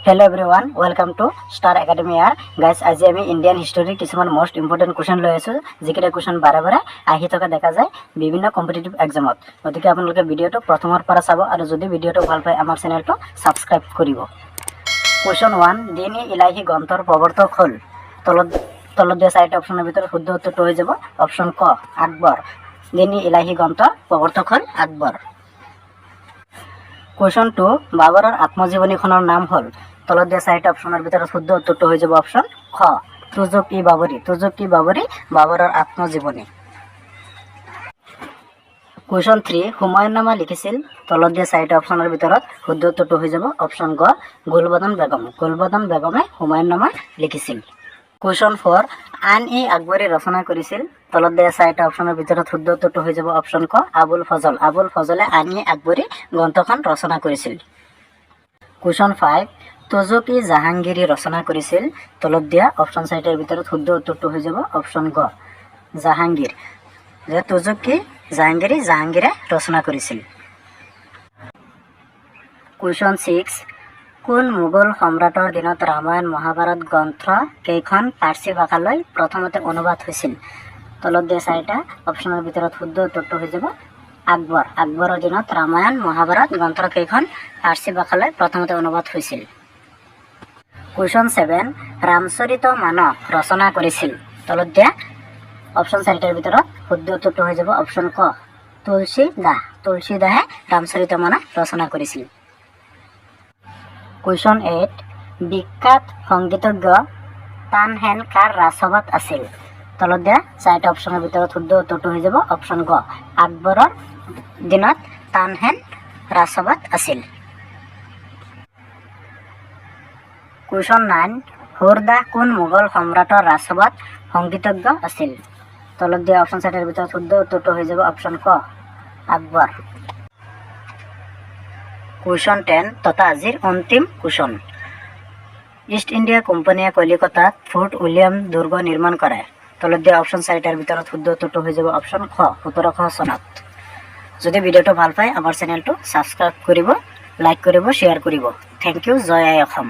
Hello everyone, welcome to Star Academy Air. Guys, আজি আমি Indian history কিছুমান most important question লৈ আছো যিকেইটা কোশ্চেন বাৰে বাৰে আহি থকা দেখা যায় বিভিন্ন কম্পিটিটিভ এক্সামত। গতিকে আপোনালোকে ভিডিওটো প্ৰথমৰ পৰা চাব আৰু যদি ভিডিওটো ভাল পায় আমাৰ চেনেলটো সাবস্ক্ৰাইব কৰিব। কোশ্চেন 1, দিনী ইলাহি গ্ৰন্থৰ প্ৰৱৰ্তক হ'ল। তলত দিয়া চাৰিটা অপচনৰ ভিতৰত শুদ্ধ উত্তৰটো হৈ যাব অপচন ক আকবৰ। দিনী ইলাহি গ্ৰন্থৰ প্ৰৱৰ্তক হ'ল আকবৰ। কোশ্চন 2, বাবৰৰ আত্মজীৱনীখনৰ নাম হ'ল। তলত দিয়া চাৰিটা অপচনৰ ভিতৰত শুদ্ধ উত্তৰটো হৈ যাব অপচন খ তুজুক-ই-বাবৰী। তুজুক-ই-বাবৰী বাবৰৰ আত্মজীৱনী। কোশ্চন 3, হুমায়ুননামা লিখিছিল। তলত দিয়া চাৰিটা অপচনৰ ভিতৰত শুদ্ধ উত্তৰটো হৈ যাব অপচন গ গুলবদন বেগম। গুলবদন বেগমে হুমায়ুননামা লিখিছিল। কোশ্চন 4, আন-ই-আকবৰী ৰচনা কৰিছিল। তলত দিয়া চাৰিটা অপচনৰ ভিতৰত শুদ্ধ উত্তৰটো হৈ যাব অপচন ক আবুল ফজল। আবুল ফজলে আন-ই-আকবৰী গ্ৰন্থখন ৰচনা কৰিছিল। কোশ্চন 5, তুজুক-ই-জাহাংগীৰী ৰচনা কৰিছিল। তলত দিয়া অপচন চাৰিটাৰ ভিতৰত শুদ্ধ উত্তৰটো হৈ যাব অপচন গ জাহাংগীৰ। যে তুজুক-ই-জাহাংগীৰী জাহাংগীৰে ৰচনা কৰিছিল। কোশ্চন 6, কোন মোগল সম্ৰাটৰ দিনত ৰামায়ণ মহাভাৰত গ্ৰন্থ কেইখন পাৰ্চী ভাষালৈ প্ৰথমতে অনুবাদ হৈছিল। তলত দিয়া চাৰিটা অপচনৰ ভিতৰত শুদ্ধ উত্তৰটো হৈ যাব আকবৰ। আকবৰৰ দিনত ৰামায়ণ মহাভাৰত গ্ৰন্থ কেইখন পাৰ্চী ভাষালৈ প্ৰথমতে অনুবাদ হৈছিল। কোশ্চন 7, ৰামচৰিত মানস ৰচনা কৰিছিল। তলত দিয়া অপচন চাৰিটাৰ ভিতৰত শুদ্ধ উত্তৰটো হৈ যাব অপচন ক তুলসী দাস। তুলসী দাসে ৰামচৰিত মানস ৰচনা কৰিছিল। কোশ্চন 8, বিখ্যাত সংগীতজ্ঞ তানসেন কাৰ ৰাজসভাত আছিল। তলত দিয়া চাৰিটা অপচনৰ ভিতৰত শুদ্ধ উত্তৰটো হৈ যাব অপচন গ আকবৰৰ দিনত তানসেন ৰাজসভাত আছিল। কোশ্চন 9, হুৰদাহ কোন মোগল সম্ৰাটৰ ৰাজসভাত সংগীতজ্ঞ আছিল। তলত দিয়া অপচন চাৰিটাৰ ভিতৰত শুদ্ধ উত্তৰটো হৈ যাব অপচন ক আকবৰ। কোশ্চন 10 তথা আজিৰ অন্তিম কোশ্চন, ইষ্ট ইণ্ডিয়া কোম্পানীয়ে কলিকতাত ফৰ্ট উইলিয়াম দুৰ্গ নিৰ্মাণ কৰে। তলত দিয়া অপচন চাৰিটাৰ ভিতৰত শুদ্ধ উত্তৰটো হৈ যাব অপচন খ 1700 চনত। যদি ভিডিওটো ভাল পায় আমাৰ চেনেলটো সাবস্ক্ৰাইব কৰিব, লাইক কৰিব, শ্বেয়াৰ কৰিব। Thank you. জয় আই অসম।